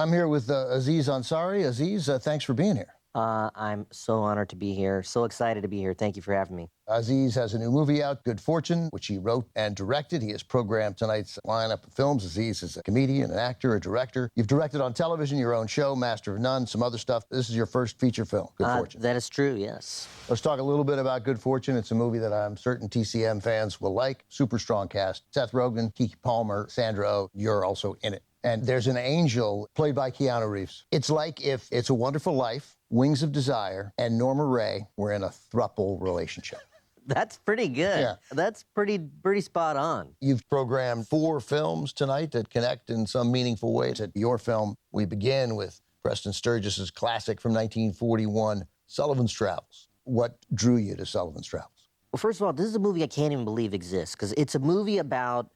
I'm here with Aziz Ansari. Aziz, thanks for being here. I'm so honored to be here. So excited to be here. Thank you for having me. Aziz has a new movie out, Good Fortune, which he wrote and directed. He has programmed tonight's lineup of films. Aziz is a comedian, an actor, a director. You've directed on television, your own show, Master of None, some other stuff. This is your first feature film, Good Fortune. That is true, yes. Let's talk a little bit about Good Fortune. It's a movie that I'm certain TCM fans will like. Super strong cast. Seth Rogen, Keke Palmer, Sandra Oh. You're also in it. And there's an angel played by Keanu Reeves. It's like if It's a Wonderful Life, Wings of Desire, and Norma Ray were in a throuple relationship. That's pretty good. Yeah. That's pretty spot on. You've programmed 4 films tonight that connect in some meaningful ways. At your film, we begin with Preston Sturges's classic from 1941, Sullivan's Travels. What drew you to Sullivan's Travels? Well, first of all, this is a movie I can't even believe exists, because it's a movie about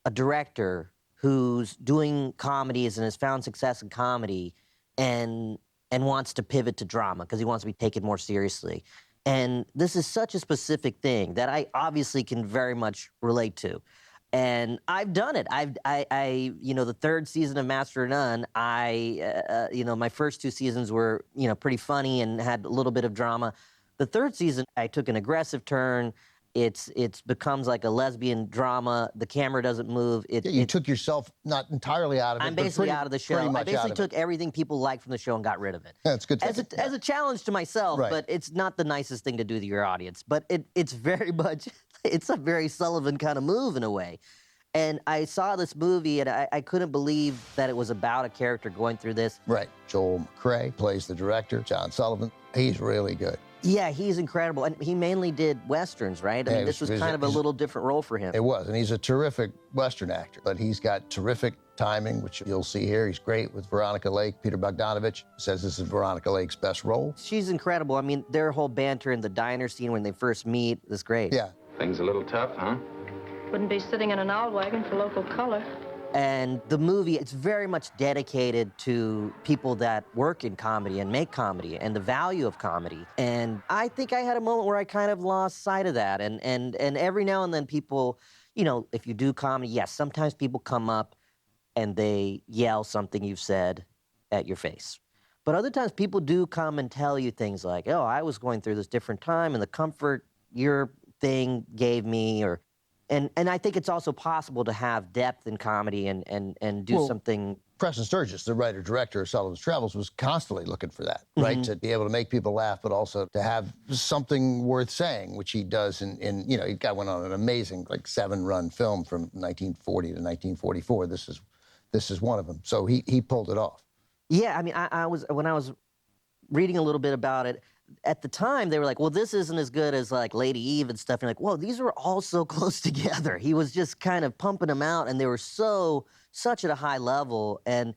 a director who's doing comedies and has found success in comedy and wants to pivot to drama because he wants to be taken more seriously. And this is such a specific thing that I obviously can very much relate to. And I've done it. The third season of Master of None, my first 2 seasons were, pretty funny and had a little bit of drama. The third season, I took an aggressive turn. It becomes like a lesbian drama. The camera doesn't move. You took yourself not entirely out of it. I'm basically out of the show. I basically took everything people liked from the show and got rid of it. That's good. As a challenge to myself, right. But it's not the nicest thing to do to your audience. But it's very much, it's a very Sullivan kind of move in a way. And I saw this movie, and I couldn't believe that it was about a character going through this. Right. Joel McCrea plays the director, John Sullivan. He's really good. Yeah, he's incredible. And he mainly did Westerns, right? I mean, this was kind of a little different role for him. It was, and he's a terrific Western actor. But he's got terrific timing, which you'll see here. He's great with Veronica Lake. Peter Bogdanovich says this is Veronica Lake's best role. She's incredible. I mean, their whole banter in the diner scene when they first meet is great. Yeah. Things a little tough, huh? Wouldn't be sitting in an owl wagon for local color. And the movie, it's very much dedicated to people that work in comedy and make comedy and the value of comedy. And I think I had a moment where I kind of lost sight of that. And every now and then people, if you do comedy, yes, sometimes people come up and they yell something you've said at your face. But other times people do come and tell you things like, oh, I was going through this different time and the comfort your thing gave me, or... And I think it's also possible to have depth in comedy and do something. Preston Sturges, the writer-director of Sullivan's Travels, was constantly looking for that, right? To be able to make people laugh, but also to have something worth saying, which he does he went on an amazing, 7-run film from 1940 to 1944. This is one of them. So he pulled it off. Yeah, I mean, when I was reading a little bit about it, at the time, they were like, well, this isn't as good as, Lady Eve and stuff. And you're like, whoa, these were all so close together. He was just kind of pumping them out, and they were such at a high level. And,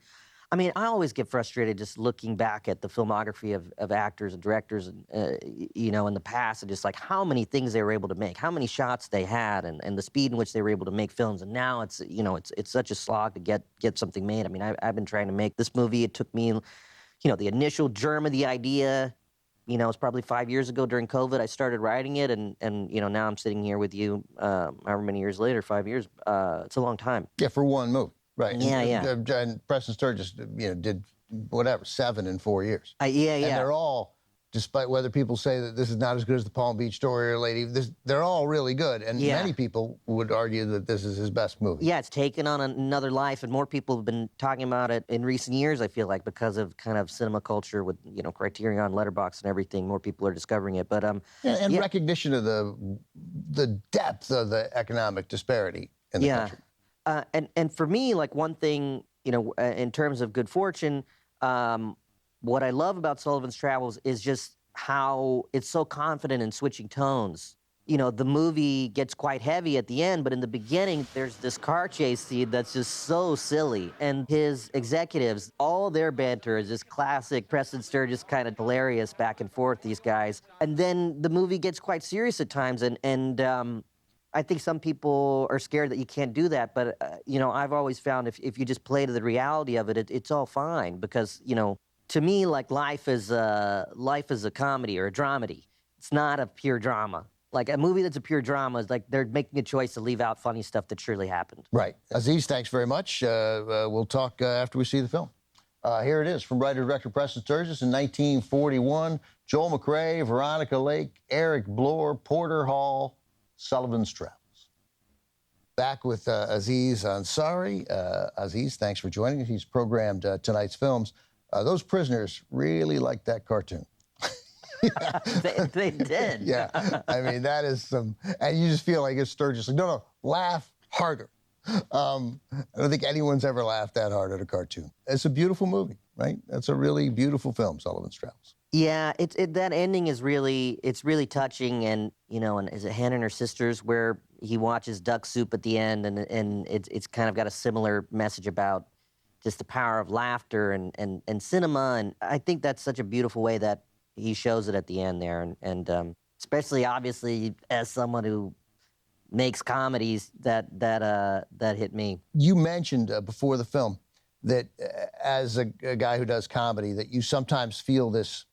I mean, I always get frustrated just looking back at the filmography of actors and directors, in the past, and just, how many things they were able to make, how many shots they had, and the speed in which they were able to make films. And now it's such a slog to get something made. I mean, I've been trying to make this movie. It took me, the initial germ of the idea. It's probably 5 years ago during COVID. I started writing it, and now I'm sitting here with you, however many years later, 5 years. It's a long time. Yeah, for one movie, right? Yeah. And Preston Sturges, did 7 in 4 years. Yeah. And they're all, despite whether people say that this is not as good as the Palm Beach Story or Lady, they're all really good. And many people would argue that this is his best movie. Yeah, it's taken on another life, and more people have been talking about it in recent years, I feel like, because of kind of cinema culture with, Criterion, Letterboxd, and everything. More people are discovering it. But recognition of the depth of the economic disparity in the country. And for me, one thing, in terms of Good Fortune, what I love about Sullivan's Travels is just how it's so confident in switching tones. The movie gets quite heavy at the end, but in the beginning, there's this car chase scene that's just so silly. And his executives, all their banter is just classic Preston Sturges, kind of hilarious back and forth, these guys. And then the movie gets quite serious at times, and I think some people are scared that you can't do that, but, I've always found if you just play to the reality of it, it's all fine, because, to me, life is a comedy or a dramedy. It's not a pure drama. A movie that's a pure drama is they're making a choice to leave out funny stuff that surely happened. Right. Aziz, thanks very much. We'll talk after we see the film. Here it is from writer-director Preston Sturges in 1941. Joel McRae, Veronica Lake, Eric Blore, Porter Hall, Sullivan's Travels. Back with Aziz Ansari. Aziz, thanks for joining us. He's programmed tonight's films. Those prisoners really liked that cartoon. They did. Yeah. I mean, that is some, and you just feel like it's Sturgis. Like, no, laugh harder. I don't think anyone's ever laughed that hard at a cartoon. It's a beautiful movie, right? That's a really beautiful film, Sullivan's Travels. Yeah, that ending is really touching, and and is it Hannah and her sisters where he watches Duck Soup at the end, and it's kind of got a similar message about just the power of laughter and cinema, and I think that's such a beautiful way that he shows it at the end there, and especially obviously as someone who makes comedies, that hit me. You mentioned before the film that as a guy who does comedy, that you sometimes feel this,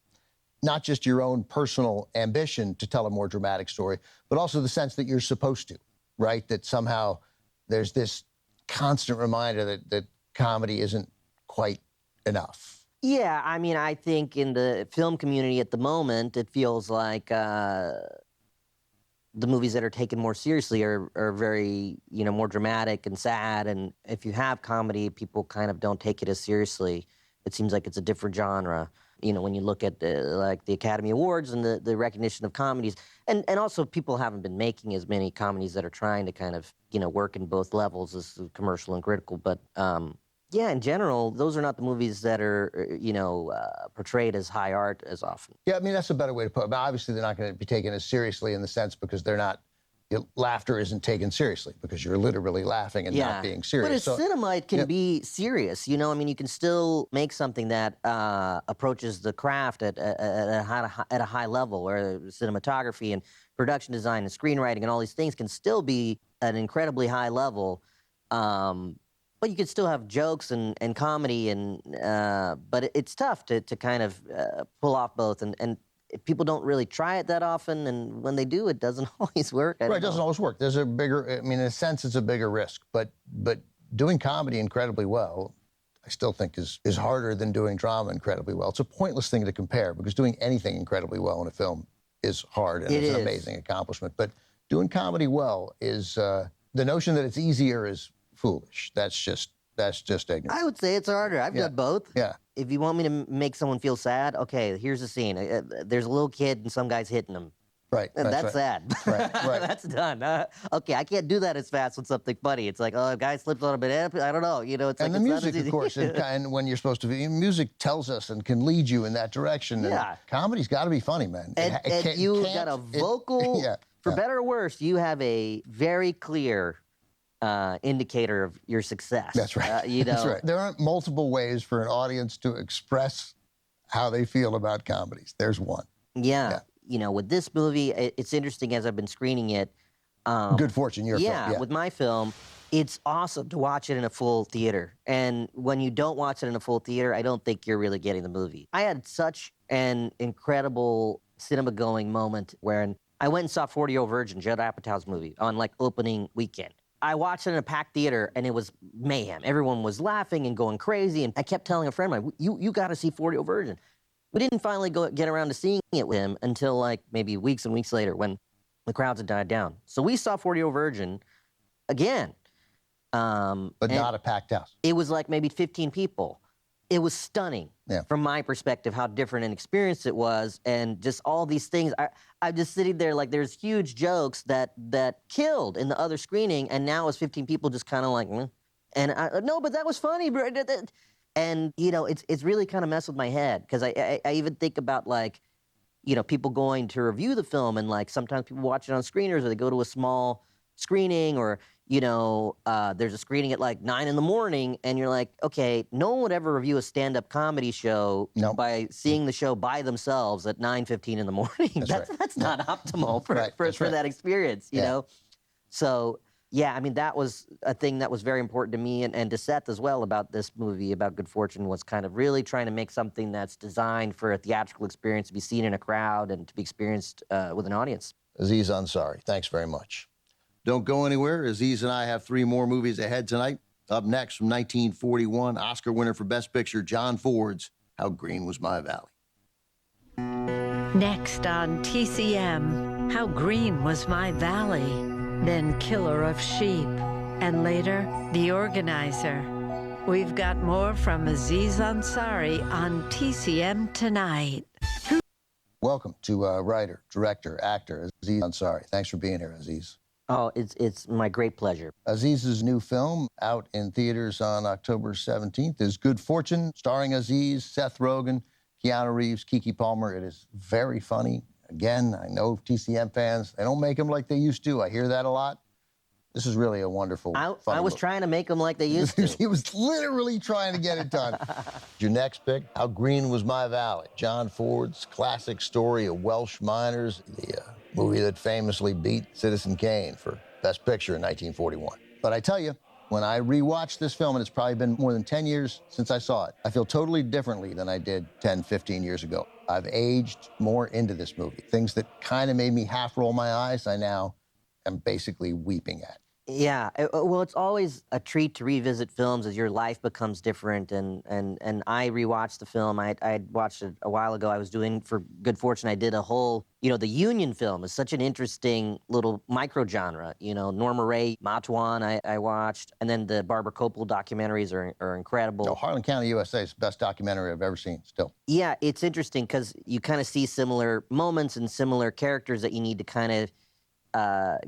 not just your own personal ambition to tell a more dramatic story, but also the sense that you're supposed to, right? That somehow there's this constant reminder that comedy isn't quite enough. Yeah, I mean, I think in the film community at the moment, it feels like the movies that are taken more seriously are very, more dramatic and sad. And if you have comedy, people kind of don't take it as seriously. It seems like it's a different genre. When you look at the Academy Awards and the recognition of comedies, and also people haven't been making as many comedies that are trying to kind of, work in both levels as commercial and critical. But yeah, in general, those are not the movies that are, portrayed as high art as often. Yeah, I mean, that's a better way to put it. But obviously, they're not going to be taken as seriously in the sense because they're not, laughter isn't taken seriously because you're literally laughing and not being serious. But as cinema, it can be serious. I mean, you can still make something that approaches the craft at a high level, where cinematography and production design and screenwriting and all these things can still be at an incredibly high level. But you could still have jokes and comedy, but it's tough to kind of pull off both. And people don't really try it that often, and when they do, it doesn't always work. Right, it doesn't always work. There's a bigger, I mean, in a sense, it's a bigger risk. But doing comedy incredibly well, I still think is harder than doing drama incredibly well. It's a pointless thing to compare because doing anything incredibly well in a film is hard and it's an amazing accomplishment. But doing comedy well is, the notion that it's easier is foolish. That's just ignorant. I would say it's harder. I've done both. Yeah. If you want me to make someone feel sad, okay, here's the scene. There's a little kid and some guy's hitting him. Right. And that's sad. Right. That's done. Okay, I can't do that as fast with something funny. It's like, oh, a guy slips on a bit. I don't know. It's and like the it's music, of course, and when you're supposed to be, music tells us and can lead you in that direction. Yeah. And comedy's got to be funny, man. And you got a vocal, for better or worse, you have a very clear indicator of your success. That's right. That's right. There aren't multiple ways for an audience to express how they feel about comedies. There's one. Yeah. With this movie, it's interesting as I've been screening it. Good Fortune, your film. Yeah, with my film, it's awesome to watch it in a full theater. And when you don't watch it in a full theater, I don't think you're really getting the movie. I had such an incredible cinema-going moment where I went and saw 40-Year-Old Virgin, Judd Apatow's movie, on opening weekend. I watched it in a packed theater, and it was mayhem. Everyone was laughing and going crazy, and I kept telling a friend of mine, you got to see 40-Year-Old Virgin. We didn't finally get around to seeing it with him until maybe weeks and weeks later when the crowds had died down. So we saw 40-Year-Old Virgin again. But not a packed house. It was maybe 15 people. It was stunning from my perspective how different an experience it was, and just all these things. I'm just sitting there there's huge jokes that killed in the other screening, and now as 15 people just kind of and no, but that was funny, bro. And it's really kind of messed with my head because I even think about people going to review the film, and sometimes people watch it on screeners, or they go to a small screening, or there's a screening at 9 in the morning, and you're like, okay, no one would ever review a stand-up comedy show by seeing the show by themselves at 9:15 in the morning. That's not optimal for that experience, you know? So, yeah, I mean, that was a thing that was very important to me and to Seth as well about this movie, about Good Fortune, was kind of really trying to make something that's designed for a theatrical experience to be seen in a crowd and to be experienced with an audience. Aziz Ansari, thanks very much. Don't go anywhere. Aziz and I have 3 more movies ahead tonight. Up next from 1941, Oscar winner for Best Picture, John Ford's How Green Was My Valley. Next on TCM, How Green Was My Valley, then Killer of Sheep, and later, The Organizer. We've got more from Aziz Ansari on TCM tonight. Welcome to writer, director, actor, Aziz Ansari. Thanks for being here, Aziz. Oh, it's my great pleasure. Aziz's new film, out in theaters on October 17th, is Good Fortune, starring Aziz, Seth Rogen, Keanu Reeves, Keke Palmer. It is very funny. Again, I know TCM fans, they don't make them like they used to. I hear that a lot. This is really a wonderful, I funny was movie. trying to make them like they used to. He was literally trying to get it done. Your next pick, How Green Was My Valley? John Ford's classic story of Welsh miners, the movie that famously beat Citizen Kane for Best Picture in 1941. But I tell you, when I rewatched this film, and it's probably been more than 10 years since I saw it, I feel totally differently than I did 10, 15 years ago. I've aged more into this movie. Things that kind of made me half roll my eyes, I now am basically weeping at. Yeah, well, it's always a treat to revisit films as your life becomes different. And I rewatched the film. I watched it a while ago. I was doing, for Good Fortune, I did a whole, the Union film is such an interesting little micro genre. Norma Ray, Matuan, I watched. And then the Barbara Kopel documentaries are incredible. No, Harlan County, USA is the best documentary I've ever seen, still. Yeah, it's interesting because you kind of see similar moments and similar characters that you need to kind of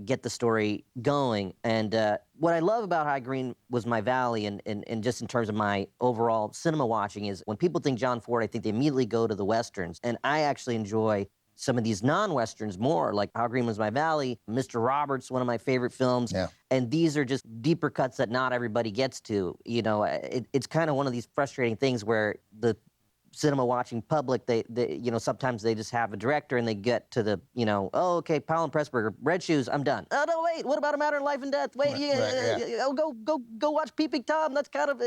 get the story going. And what I love about How Green Was My Valley, and just in terms of my overall cinema watching, is when people think John Ford, I think they immediately go to the Westerns. And I actually enjoy some of these non-Westerns more, like How Green Was My Valley, Mr. Roberts, one of my favorite films. Yeah. And these are just deeper cuts that not everybody gets to. It's kind of one of these frustrating things where the cinema watching public, they sometimes they just have a director and they get to the, oh, okay, Powell and Pressburger, Red Shoes, I'm done. Oh, no, wait, what about A Matter of Life and Death? Wait, go watch Peeping Tom. That's kind of,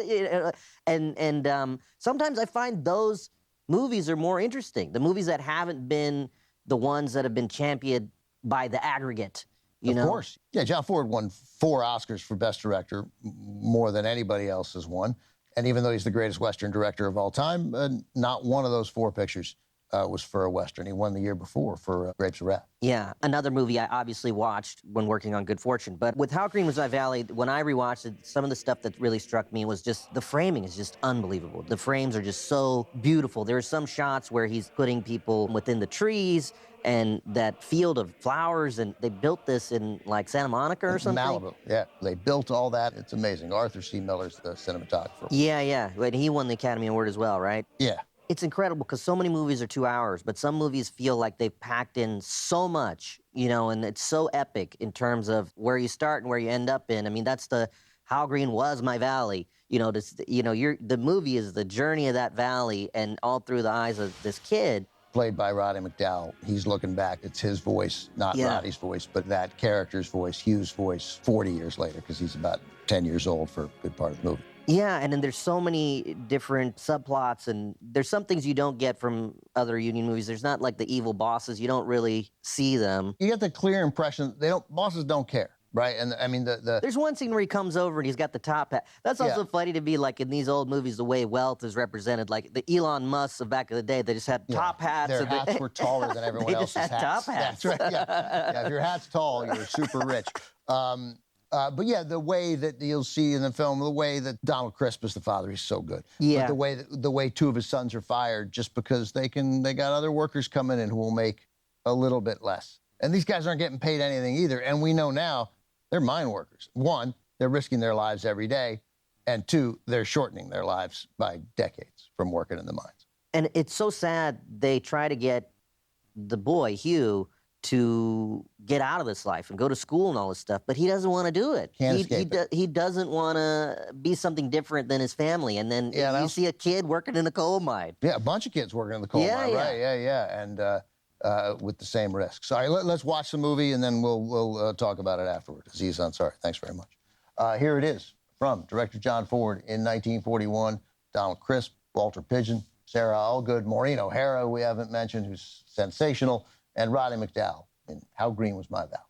and sometimes I find those movies are more interesting. The movies that haven't been the ones that have been championed by the aggregate. Of course. Yeah, John Ford won 4 Oscars for Best Director, more than anybody else has won. And even though he's the greatest Western director of all time, not one of those 4 pictures was for a Western. He won the year before for Grapes of Wrath. Yeah, another movie I obviously watched when working on Good Fortune. But with How Green Was My Valley, when I rewatched it, some of the stuff that really struck me was just the framing is just unbelievable. The frames are just so beautiful. There are some shots where he's putting people within the trees and that field of flowers, and they built this in like Santa Monica or something. Malibu, yeah. They built all that. It's amazing. Arthur C. Miller's the cinematographer. Yeah. And he won the Academy Award as well, right? Yeah. It's incredible because so many movies are 2 hours, but some movies feel like they've packed in so much, and it's so epic in terms of where you start and where you end up in. I mean, that's the How Green Was My Valley. The movie is the journey of that valley, and all through the eyes of this kid. Played by Roddy McDowall. He's looking back. It's his voice, not Roddy's voice, but that character's voice, Hugh's voice, 40 years later, because he's about 10 years old for a good part of the movie. Yeah, and then there's so many different subplots, and there's some things you don't get from other Union movies. There's not like the evil bosses. You don't really see them. You get the clear impression bosses don't care, right? And I mean, There's one scene where he comes over and he's got the top hat. That's also funny to me, like in these old movies, the way wealth is represented. Like the Elon Musks of back in the day, they just had top hats. Their hats were taller than everyone else's hats. They just had top hats. That's right, yeah. If your hat's tall, you're super rich. But yeah, the way that you'll see in the film, the way that Donald Crisp is the father, he's so good. Yeah. But the way 2 of his sons are fired just because they got other workers coming in who will make a little bit less. And these guys aren't getting paid anything either. And we know now they're mine workers. 1, they're risking their lives every day. And 2, they're shortening their lives by decades from working in the mines. And it's so sad they try to get the boy, Hugh, to get out of this life and go to school and all this stuff, but he doesn't want to do it. He doesn't want to be something different than his family. And then you see a kid working in a coal mine. Yeah, a bunch of kids working in the coal mine, right? Yeah. And with the same risk. So let's watch the movie, and then we'll talk about it afterward. Aziz Ansari, thanks very much. Here it is from director John Ford in 1941. Donald Crisp, Walter Pidgeon, Sarah Allgood, Maureen O'Hara, we haven't mentioned, who's sensational, and Roddy McDowall in How Green Was My Valley.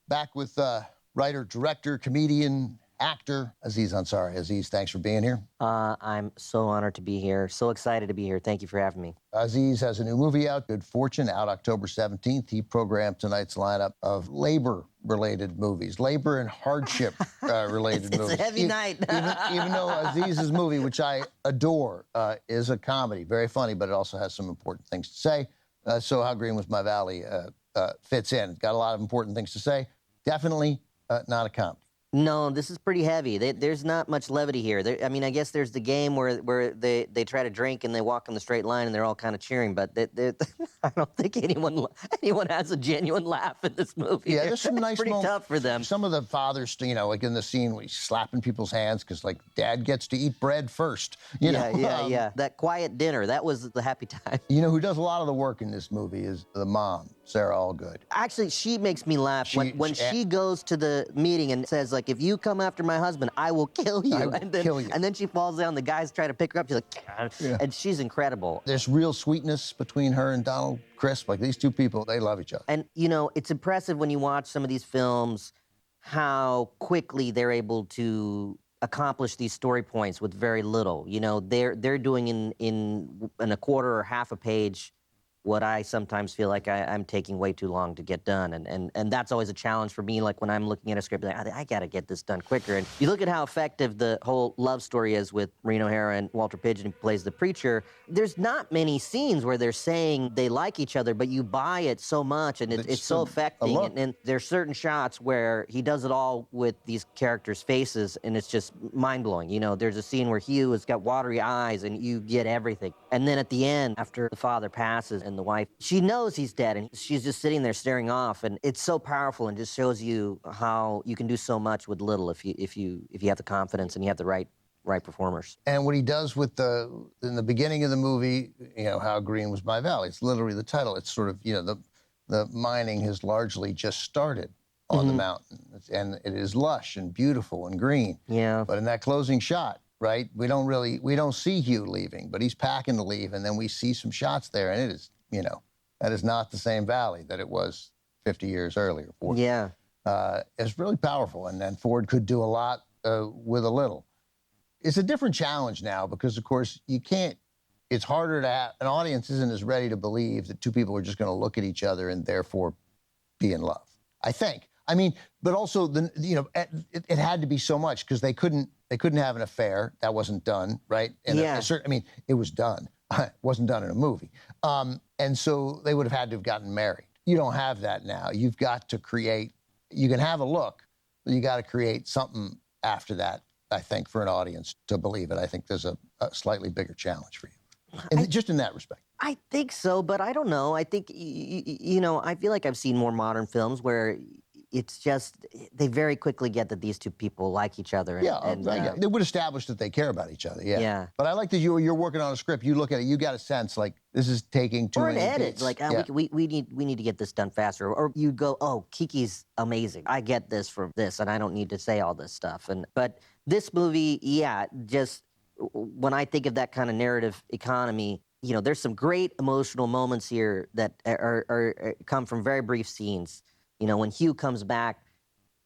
Back with writer, director, comedian, actor Aziz Ansari. Aziz, thanks for being here. I'm so honored to be here. So excited to be here. Thank you for having me. Aziz has a new movie out, Good Fortune, out October 17th. He programmed tonight's lineup of labor-related movies, labor and hardship-related movies. It's a heavy night. even though Aziz's movie, which I adore, is a comedy, very funny, but it also has some important things to say. So How Green Was My Valley fits in. It's got a lot of important things to say. Definitely not a comedy. No, this is pretty heavy. There's not much levity here. I mean, I guess there's the game where they try to drink and they walk in the straight line and they're all kind of cheering, but I don't think anyone has a genuine laugh in this movie. Yeah, there's some nice pretty moments. tough for them. Some of the fathers, like in the scene where he's slapping people's hands because, like, dad gets to eat bread first. Yeah. That quiet dinner, that was the happy time. You know who does a lot of the work in this movie is the mom, Sarah Allgood. Actually, she makes me laugh when she goes to the meeting and says, like, if you come after my husband, I will kill you. I will kill you. And then she falls down. The guys try to pick her up. She's like, Yeah. And she's incredible. There's real sweetness between her and Donald Crisp. Like, these two people, they love each other. And, it's impressive when you watch some of these films how quickly they're able to accomplish these story points with very little. They're doing in a quarter or half a page what I sometimes feel like I'm taking way too long to get done. And that's always a challenge for me, like when I'm looking at a script, like, I got to get this done quicker. And you look at how effective the whole love story is with Maureen O'Hara and Walter Pidgeon, who plays the preacher. There's not many scenes where they're saying they like each other, but you buy it so much, and it's so affecting. And there's certain shots where he does it all with these characters' faces, and it's just mind-blowing. There's a scene where Hugh has got watery eyes, and you get everything. And then at the end, after the father passes and the wife, she knows he's dead, and she's just sitting there staring off, and it's so powerful and just shows you how you can do so much with little if you have the confidence and you have the right performers. And what he does in the beginning of the movie, How Green Was My Valley, it's literally the title. It's sort of, the mining has largely just started on the mountain, and it is lush and beautiful and green. Yeah. But in that closing shot, right, we don't see Hugh leaving, but he's packing to leave, and then we see some shots there, and it is, that is not the same valley that it was 50 years earlier. 40. Yeah. It's really powerful, and then Ford could do a lot with a little. It's a different challenge now because, of course, it's harder to have, an audience isn't as ready to believe that two people are just going to look at each other and therefore be in love, I think. I mean, but also, it had to be so much because they couldn't have an affair. That wasn't done, right? And it was done. It wasn't done in a movie. And so they would have had to have gotten married. You don't have that now. You've got to create, you can have a look, but you got to create something after that, I think, for an audience to believe it. I think there's a slightly bigger challenge for you, just in that respect. I think so, but I don't know. I think, I feel like I've seen more modern films where it's just, they very quickly get that these two people like each other. They would establish that they care about each other, Yeah. But I like that you're working on a script. You look at it, you got a sense, like, this is taking too many edit. beats. Like, we need to get this done faster. Or you go, oh, Kiki's amazing. I get this from this, and I don't need to say all this stuff. But this movie, just when I think of that kind of narrative economy, there's some great emotional moments here that come from very brief scenes. When Hugh comes back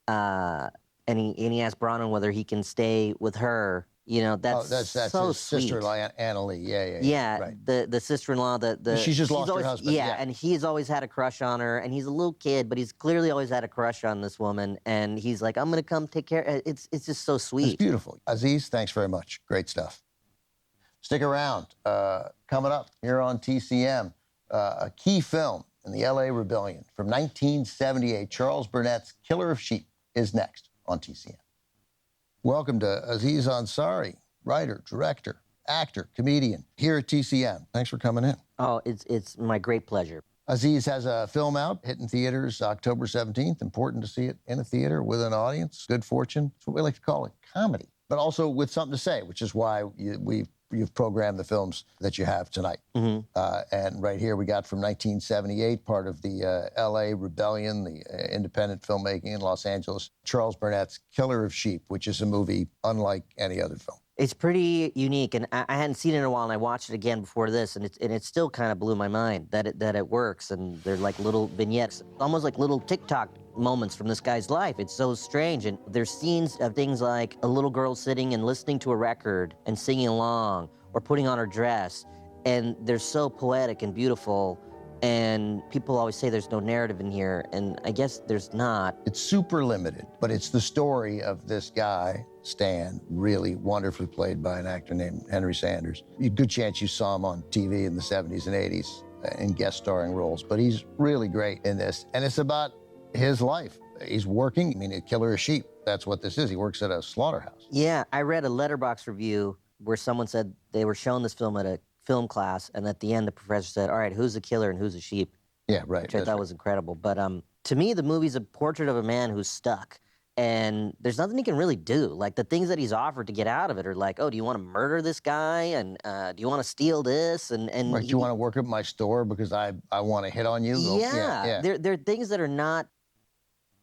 and he asks Bronwyn whether he can stay with her, that's so his sweet. sister-in-law, Anna Lee. Yeah, right. the sister-in-law, She's just lost her husband. Yeah, and he's always had a crush on her, and he's a little kid, but he's clearly always had a crush on this woman, and he's like, I'm going to come take care. It's just so sweet. It's beautiful. Aziz, thanks very much. Great stuff. Stick around. Coming up here on TCM, a key film in the L.A. Rebellion from 1978, Charles Burnett's Killer of Sheep, is next on TCM. Welcome to Aziz Ansari, writer, director, actor, comedian, here at TCM. Thanks for coming in. Oh, it's my great pleasure. Aziz has a film out, hitting theaters October 17th. Important to see it in a theater with an audience. Good Fortune. It's what we like to call it, comedy, but also with something to say, which is why you've programmed the films that you have tonight. Mm-hmm. And right here we got from 1978, part of the L.A. Rebellion, the independent filmmaking in Los Angeles, Charles Burnett's Killer of Sheep, which is a movie unlike any other film. It's pretty unique, and I hadn't seen it in a while, and I watched it again before this, and it still kind of blew my mind that it works, and they're like little vignettes, almost like little TikTok moments from this guy's life. It's so strange. And there's scenes of things like a little girl sitting and listening to a record and singing along or putting on her dress. And they're so poetic and beautiful. And people always say there's no narrative in here, and I guess there's not. It's super limited, but it's the story of this guy, Stan, really wonderfully played by an actor named Henry Sanders. A good chance you saw him on TV in the 70s and 80s in guest starring roles, but he's really great in this. And it's about his life. He's working, I mean, a killer of sheep. That's what this is. He works at a slaughterhouse. Yeah, I read a Letterboxd review where someone said they were showing this film at a film class, and at the end the professor said, all right, who's the killer and who's the sheep? Yeah, right. Which I thought was incredible. But to me, the movie's a portrait of a man who's stuck, and there's nothing he can really do. Like, the things that he's offered to get out of it are like, oh, do you want to murder this guy? And do you want to steal this? And Right, do you want to work at my store because I want to hit on you? Yeah. There are things that are not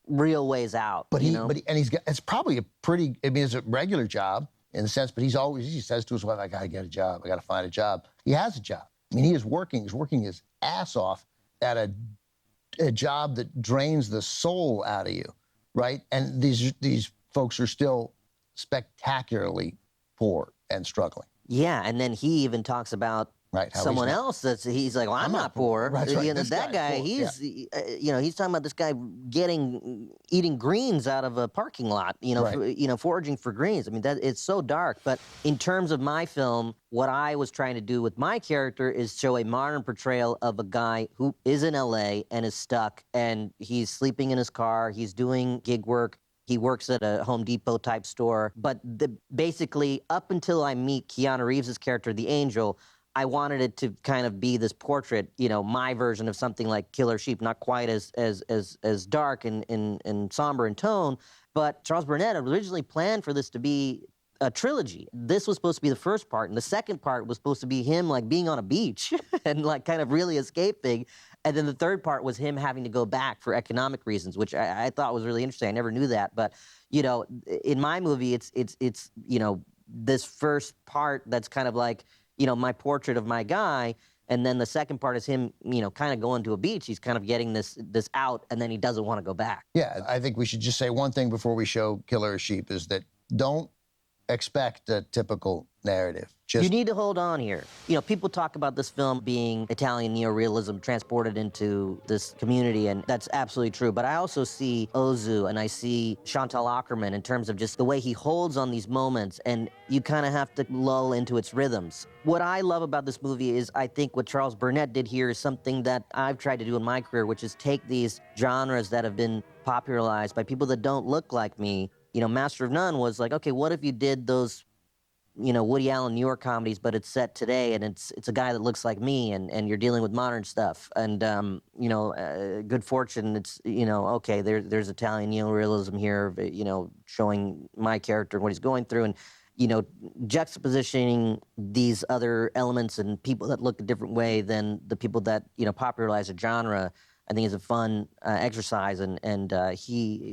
real ways out. But you know? he's got, it's probably a pretty, I mean, it's a regular job in the sense, but he says to his wife, I got to get a job. I got to find a job. He has a job. I mean, he's working his ass off at a job that drains the soul out of you, right? And these folks are still spectacularly poor and struggling. Yeah, and then he even talks about Right, how someone else he's like, well, I'm not poor. Right, right. You know, This that guy's guy, poor, he's, you know, he's talking about this guy eating greens out of a parking lot, you know, Right. foraging for greens. I mean, it's so dark. But in terms of my film, what I was trying to do with my character is show a modern portrayal of a guy who is in LA and is stuck, and he's sleeping in his car, he's doing gig work. He works at a Home Depot type store. But basically, up until I meet Keanu Reeves' character, the Angel, I wanted it to kind of be this portrait, you know, my version of something like Killer Sheep, not quite as dark and somber in tone. But Charles Burnett originally planned for this to be a trilogy. This was supposed to be the first part, and the second part was supposed to be him like being on a beach and like kind of really escaping. And then the third part was him having to go back for economic reasons, which I thought was really interesting. I never knew that, but you know, in my movie, it's you know, this first part that's kind of like, you know, my portrait of my guy, and then the second part is him, you know, kind of going to a beach. He's kind of getting this out, and then he doesn't want to go back. Yeah, I think we should just say one thing before we show Killer of Sheep is that don't expect a typical narrative. You need to hold on here. You know, people talk about this film being Italian neorealism transported into this community, and that's absolutely true. But I also see Ozu and I see Chantal Akerman in terms of just the way he holds on these moments, and you kind of have to lull into its rhythms. What I love about this movie is I think what Charles Burnett did here is something that I've tried to do in my career, which is take these genres that have been popularized by people that don't look like me. You know, Master of None was like, okay, what if you did those, you know, Woody Allen New York comedies, but it's set today, and it's a guy that looks like me, and you're dealing with modern stuff. And you know, Good Fortune, it's, you know, okay, there's Italian neorealism here, you know, showing my character and what he's going through, and you know, juxtapositioning these other elements and people that look a different way than the people that, you know, popularize a genre. I think is a fun exercise, and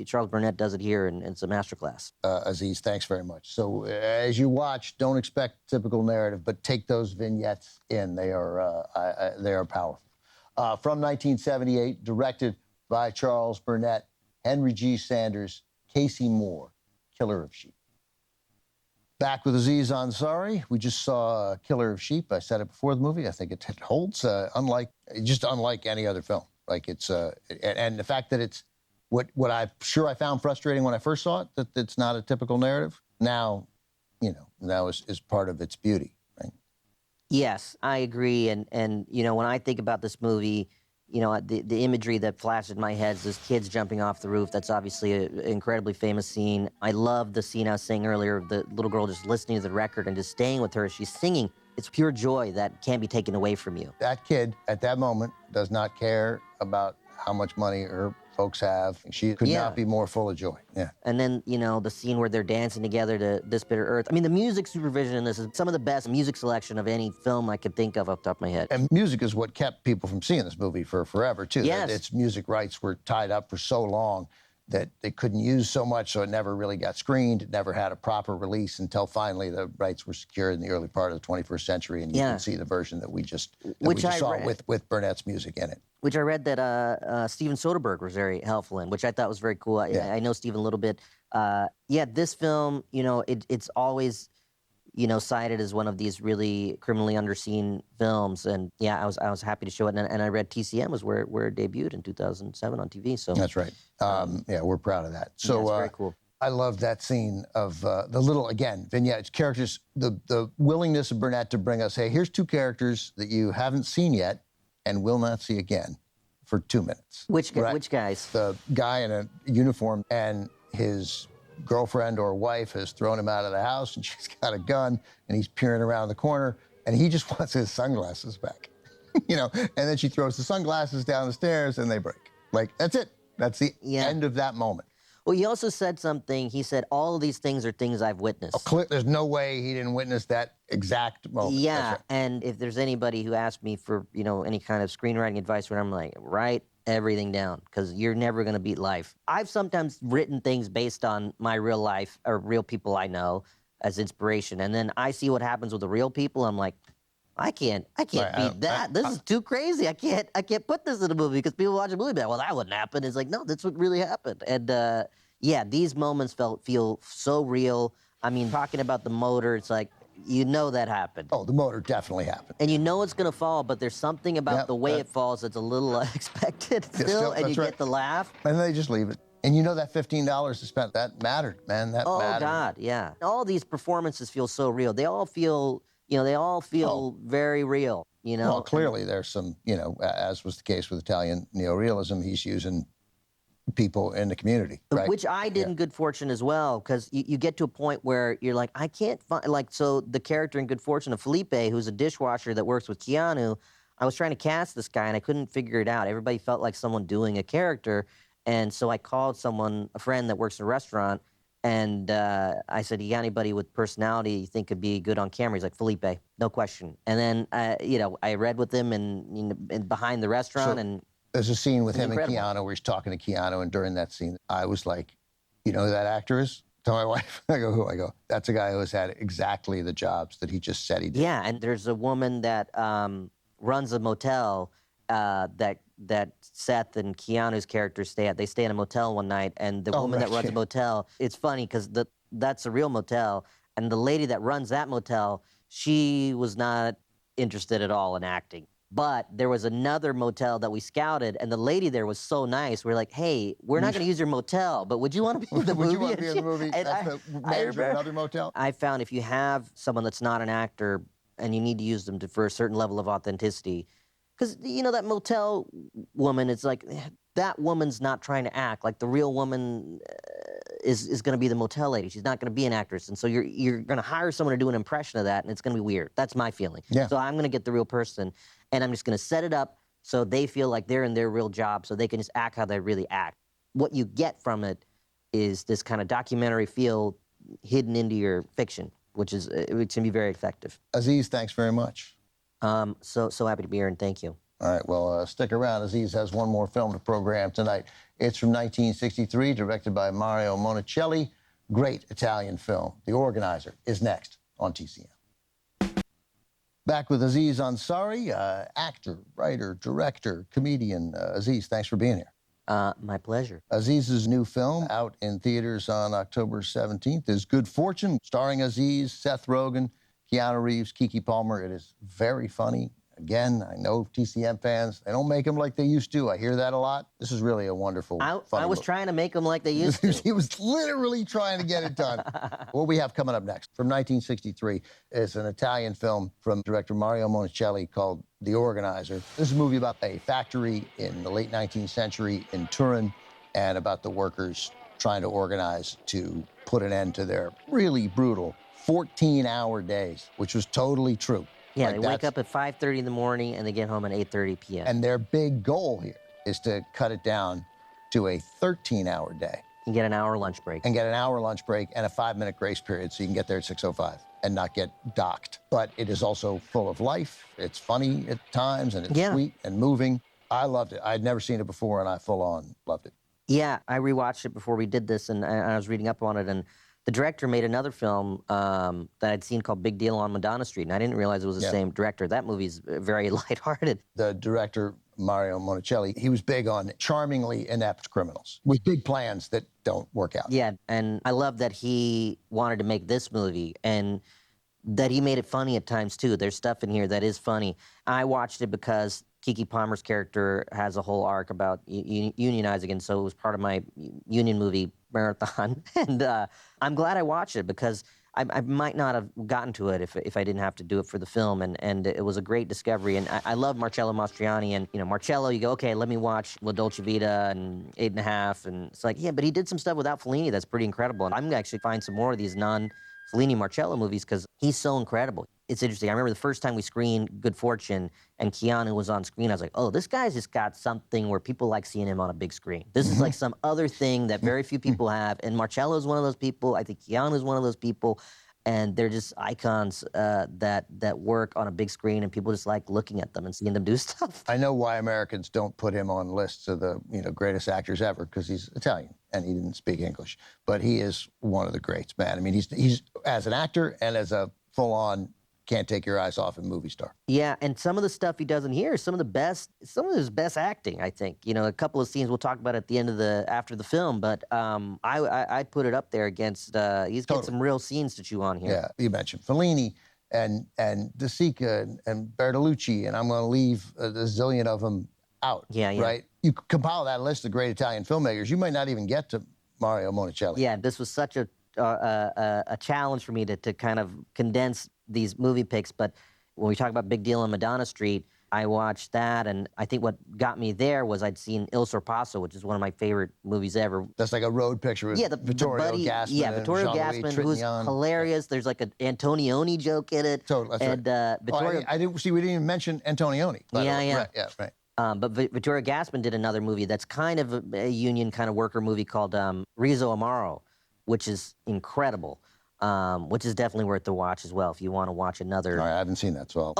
Charles Burnett does it here, and it's a masterclass. Aziz, thanks very much. So as you watch, don't expect typical narrative, but take those vignettes in. They are powerful. From 1978, directed by Charles Burnett, Henry G. Sanders, Casey Moore, Killer of Sheep. Back with Aziz Ansari. We just saw Killer of Sheep. I said it before the movie. I think it holds unlike any other film. Like it's and the fact that it's what I found frustrating when I first saw it, that it's not a typical narrative. Now, you know, now is part of its beauty, right? Yes, I agree. And you know, when I think about this movie, you know, the imagery that flashes in my head is this kids jumping off the roof. That's obviously an incredibly famous scene. I love the scene I was saying earlier of the little girl just listening to the record and just staying with her as she's singing. It's pure joy that can't be taken away from you. That kid at that moment does not care about how much money her folks have. She could not be more full of joy. Yeah. And then, you know, the scene where they're dancing together to This Bitter Earth. I mean, the music supervision in this is some of the best music selection of any film I could think of off the top of my head. And music is what kept people from seeing this movie for forever, too. Yes. Its music rights were tied up for so long that they couldn't use so much, so it never really got screened. It never had a proper release until finally the rights were secured in the early part of the 21st century, and you can see the version that we just saw with Burnett's music in it. which I read that Steven Soderbergh was very helpful in, which I thought was very cool. I know Steven a little bit. Yeah, this film, it's always, cited as one of these really criminally underseen films. And yeah, I was happy to show it. And I read TCM was where it debuted in 2007 on TV. So That's right. Yeah, we're proud of that. So yeah, it's very cool. I love that scene of the little, again, vignettes, characters, the willingness of Burnett to bring us, hey, here's two characters that you haven't seen yet and will not see again for 2 minutes. Which right? guys? The guy in a uniform and his girlfriend or wife has thrown him out of the house and she's got a gun and he's peering around the corner and he just wants his sunglasses back, and then she throws the sunglasses down the stairs and they break. Like, that's it. That's the end of that moment. Well, he also said something. He said, all of these things are things I've witnessed. There's no way he didn't witness that exact moment. Yeah, right. And if there's anybody who asks me for, any kind of screenwriting advice, where I'm like, write everything down, because you're never going to beat life. I've sometimes written things based on my real life or real people I know as inspiration, and then I see what happens with the real people. I'm like, I can't beat that. This is too crazy. I can't put this in a movie, because people watch a movie and be like, well, that wouldn't happen. It's like, no, that's what really happened. And yeah, these moments feel so real. I mean, talking about the motor, it's like, that happened. Oh, the motor definitely happened. And it's going to fall, but there's something about the way it falls that's a little unexpected still, and you get the laugh. And they just leave it. And that $15 is spent, that mattered, man. That mattered. Oh, God, yeah. All these performances feel so real. They all feel, very real, Well, clearly there's some, as was the case with Italian neorealism, he's using people in the community, right? Which I did in Good Fortune as well, because you get to a point where you're like, I can't find, so the character in Good Fortune of Felipe, who's a dishwasher that works with Keanu, I was trying to cast this guy and I couldn't figure it out. Everybody felt like someone doing a character, and so I called a friend that works in a restaurant, and I said, you got anybody with personality you think could be good on camera? He's like, Felipe, no question. And then, I read with him and behind the restaurant, there's a scene with him incredible. and Keanu where he's talking to Keanu, and during that scene, I was like, who that actor is? Tell my wife. I go, who? I go, that's a guy who has had exactly the jobs that he just said he did. Yeah, and there's a woman that runs a motel that Seth and Keanu's characters stay at. They stay in a motel one night, and the woman that runs the motel, it's funny because that's a real motel, and the lady that runs that motel, she was not interested at all in acting. But there was another motel that we scouted, and the lady there was so nice. We're like, hey, we're not going to use your motel, but would you want to be in the movie? Would you want to be in the movie? That's the manager of another motel? I found if you have someone that's not an actor and you need to use them for a certain level of authenticity, because, that motel woman, it's like, that woman's not trying to act. Like, the real woman is going to be the motel lady. She's not going to be an actress. And so you're going to hire someone to do an impression of that, and it's going to be weird. That's my feeling. Yeah. So I'm going to get the real person, and I'm just going to set it up so they feel like they're in their real job, so they can just act how they really act. What you get from it is this kind of documentary feel hidden into your fiction, which can be very effective. Aziz, thanks very much. So happy to be here, and thank you. All right, well, stick around. Aziz has one more film to program tonight. It's from 1963, directed by Mario Monicelli. Great Italian film. The Organizer is next on TCM. Back with Aziz Ansari, actor, writer, director, comedian. Aziz, thanks for being here. My pleasure. Aziz's new film, out in theaters on October 17th, is Good Fortune, starring Aziz, Seth Rogen, Keanu Reeves, Keke Palmer. It is very funny. Again, I know TCM fans, they don't make them like they used to. I hear that a lot. This is really a wonderful, funny I was movie. trying to make them like they used to. He was literally trying to get it done. What we have coming up next, from 1963, is an Italian film from director Mario Monicelli called The Organizer. This is a movie about a factory in the late 19th century in Turin, and about the workers trying to organize to put an end to their really brutal 14-hour days, which was totally true. Yeah, Like, they wake up at 5:30 in the morning and they get home at 8:30 p.m. And their big goal here is to cut it down to a 13-hour day. And get an hour lunch break. And get an hour lunch break and a 5-minute grace period so you can get there at 6:05 and not get docked. But it is also full of life. It's funny at times, and it's sweet and moving. I loved it. I'd never seen it before, and I full-on loved it. Yeah, I rewatched it before we did this, and I was reading up on it, and the director made another film that I'd seen called Big Deal on Madonna Street, and I didn't realize it was the same director. That movie's very lighthearted. The director Mario Monicelli, he was big on charmingly inept criminals with big plans that don't work out. Yeah, and I love that he wanted to make this movie and that he made it funny at times too. There's stuff in here that is funny. I watched it because Keke Palmer's character has a whole arc about unionizing, and so it was part of my union movie marathon. And I'm glad I watched it because I might not have gotten to it if I didn't have to do it for the film, and it was a great discovery. And I love Marcello Mastroianni, and Marcello, you go, okay, let me watch La Dolce Vita and 8½, and it's like, yeah, but he did some stuff without Fellini that's pretty incredible. And I'm gonna actually find some more of these non-Fellini Marcello movies because he's so incredible. It's interesting. I remember the first time we screened Good Fortune and Keanu was on screen, I was like, oh, this guy's just got something where people like seeing him on a big screen. This is like some other thing that very few people have. And Marcello is one of those people. I think Keanu is one of those people. And they're just icons that work on a big screen, and people just like looking at them and seeing them do stuff. I know why Americans don't put him on lists of the greatest actors ever, because he's Italian and he didn't speak English. But he is one of the greats, man. I mean, he's as an actor and as a full-on can't take your eyes off him movie star. Yeah, and some of the stuff he does in here is some of his best acting, I think. A couple of scenes we'll talk about at the end of after the film, but I'd put it up there against, he's got some real scenes to chew on here. Yeah, you mentioned Fellini and De Sica and Bertolucci, and I'm going to leave a zillion of them out. Yeah. Right? You compile that list of great Italian filmmakers, you might not even get to Mario Monicelli. Yeah, this was such a challenge for me to kind of condense these movie picks, but when we talk about Big Deal on Madonna Street, I watched that, and I think what got me there was I'd seen Il Sorpasso, which is one of my favorite movies ever. That's like a road picture with Vittorio Gassman. Yeah, Vittorio Gassman, who's hilarious. There's like an Antonioni joke in it. Totally, that's right. Vittorio, I didn't see. We didn't even mention Antonioni. Yeah. Right. But Vittorio Gassman did another movie that's kind of a union kind of worker movie called Rizzo Amaro, which is incredible. Which is definitely worth the watch as well if you want to watch another. All right, I haven't seen that, so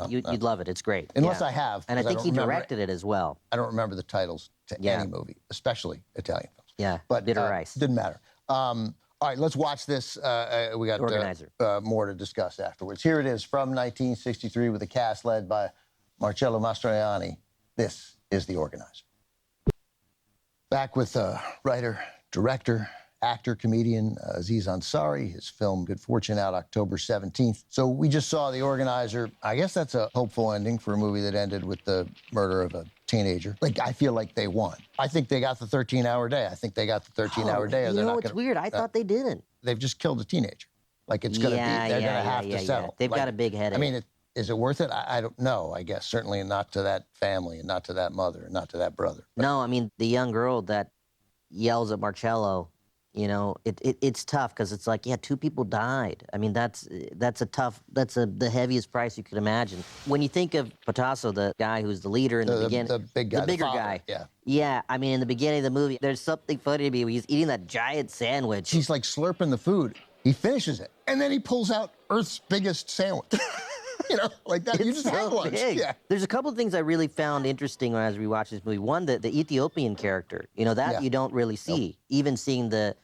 you'd love it. It's great. Unless I have. And I think he directed it as well. I don't remember the titles to any movie, especially Italian films. Yeah, but Bitter Rice. Didn't matter. All right, let's watch this. We got Organizer. More to discuss afterwards. Here it is from 1963 with a cast led by Marcello Mastroianni. This is The Organizer. Back with writer, director, actor, comedian Aziz Ansari, his film Good Fortune out October 17th. So we just saw The Organizer. I guess that's a hopeful ending for a movie that ended with the murder of a teenager. Like, I feel like they won. I think they got the 13-hour day. I think they got the 13-hour day. It's weird. I thought they didn't. They've just killed a teenager. Like, it's going to be, they're going to have to settle. They've got a big headache. I mean, is it worth it? I don't know, I guess. Certainly not to that family and not to that mother and not to that brother. But no, I mean, the young girl that yells at Marcello, it's tough because it's like, yeah, 2 people died. I mean, that's the heaviest price you could imagine. When you think of Picasso, the guy who's the leader in the beginning, the big guy, the bigger father, guy. Yeah, I mean, in the beginning of the movie, there's something funny to me when he's eating that giant sandwich. He's like slurping the food. He finishes it, and then he pulls out Earth's biggest sandwich. Like that. It's You just had so lunch. big. Yeah. There's a couple of things I really found interesting when I was rewatching this movie. One, the Ethiopian character, you don't really see. Nope. Even seeing the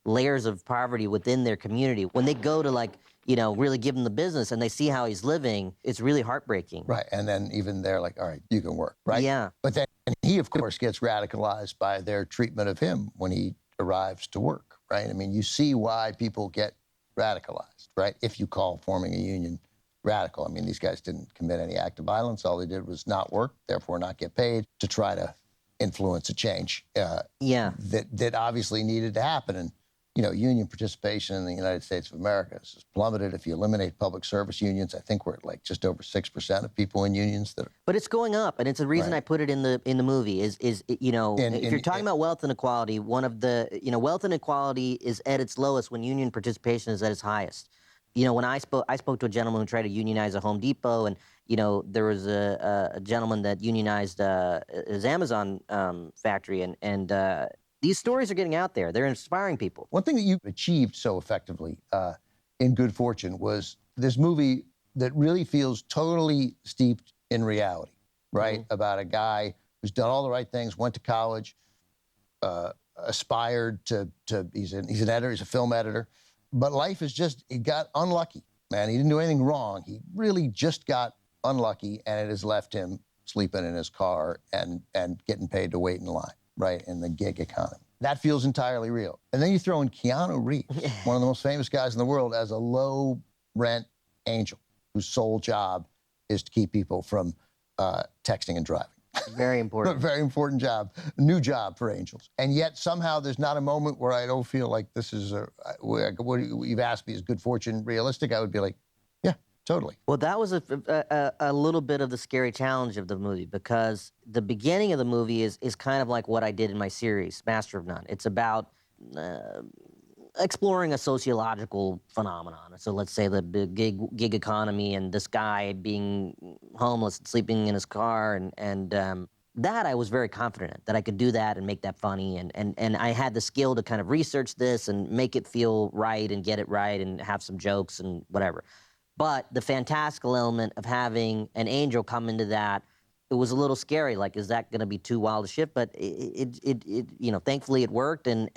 layers of poverty within their community. When they go to really give him the business and they see how he's living, it's really heartbreaking. Right, and then even they're like, all right, you can work, right? Yeah. But then he, of course, gets radicalized by their treatment of him when he arrives to work, right? I mean, you see why people get radicalized, right? If you call forming a union radical. I mean, these guys didn't commit any act of violence. All they did was not work, therefore not get paid, to try to influence a change that obviously needed to happen. And, union participation in the United States of America has plummeted. If you eliminate public service unions, I think we're at like just over 6% of people in unions that are. But it's going up, and it's a reason I put it in the movie. If you're talking about wealth inequality, one of the wealth inequality is at its lowest when union participation is at its highest. When I spoke to a gentleman who tried to unionize a Home Depot, and there was a gentleman that unionized his Amazon factory, and these stories are getting out there. They're inspiring people. One thing that you achieved so effectively in Good Fortune was this movie that really feels totally steeped in reality, right? Mm-hmm. About a guy who's done all the right things, went to college, aspired to he's an editor, he's a film editor, but life is he got unlucky, man. He didn't do anything wrong. He really just got unlucky, and it has left him sleeping in his car and getting paid to wait in line, right, in the gig economy. That feels entirely real. And then you throw in Keanu Reeves, one of the most famous guys in the world, as a low-rent angel whose sole job is to keep people from texting and driving. Very A important. very important job, new job for angels. And yet somehow there's not a moment where I don't feel like this is what you've asked me, is good fortune realistic? I would be like, yeah, totally. Well, that was a little bit of the scary challenge of the movie, because the beginning of the movie is kind of like what I did in my series, Master of None. It's about exploring a sociological phenomenon. So let's say the gig economy and this guy being homeless and sleeping in his car, and that I was very confident in, that I could do that and make that funny, and I had the skill to kind of research this and make it feel right and get it right and have some jokes and whatever. But the fantastical element of having an angel come into that, it was a little scary. Like, is that going to be too wild a shift? But it you know, thankfully it worked, and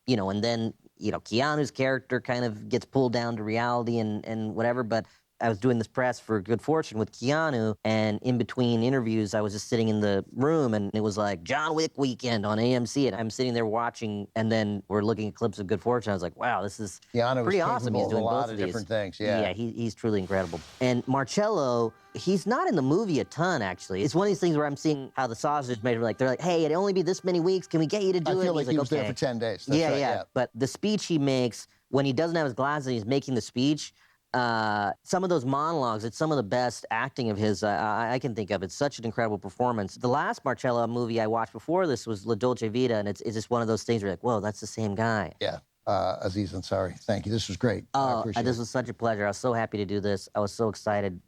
you know, and then, you know, Keanu's character kind of gets pulled down to reality and whatever. But I was doing this press for Good Fortune with Keanu, and in between interviews, I was just sitting in the room, and it was like John Wick weekend on AMC, and I'm sitting there watching, and then we're looking at clips of Good Fortune. I was like, wow, this is Keanu pretty is awesome. capable He's of doing a lot both of these. different things. Yeah, he's truly incredible. And Marcello, he's not in the movie a ton, actually. It's one of these things where I'm seeing how the sausage is made. Like, they're like, hey, it'd only be this many weeks. Can we get you to do I it? feel And like he's he was there okay. for 10 days. That's Yeah, right, yeah. But the speech he makes when he doesn't have his glasses and he's making the speech, some of those monologues, it's some of the best acting of his I can think of. It's such an incredible performance. The last Marcello movie I watched before this was La Dolce Vita, and it's just one of those things where you're like, whoa, that's the same guy. Yeah. Aziz Ansari, thank you. This was great. I appreciate This it. was such a pleasure. I was so happy to do this. I was so excited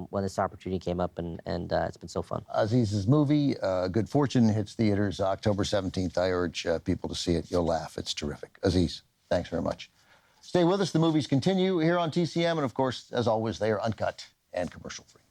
when this opportunity came up, and it's been so fun. Aziz's movie, Good Fortune, hits theaters October 17th. I urge people to see it. You'll laugh. It's terrific. Aziz, thanks very much. Stay with us. The movies continue here on TCM. And of course, as always, they are uncut and commercial free.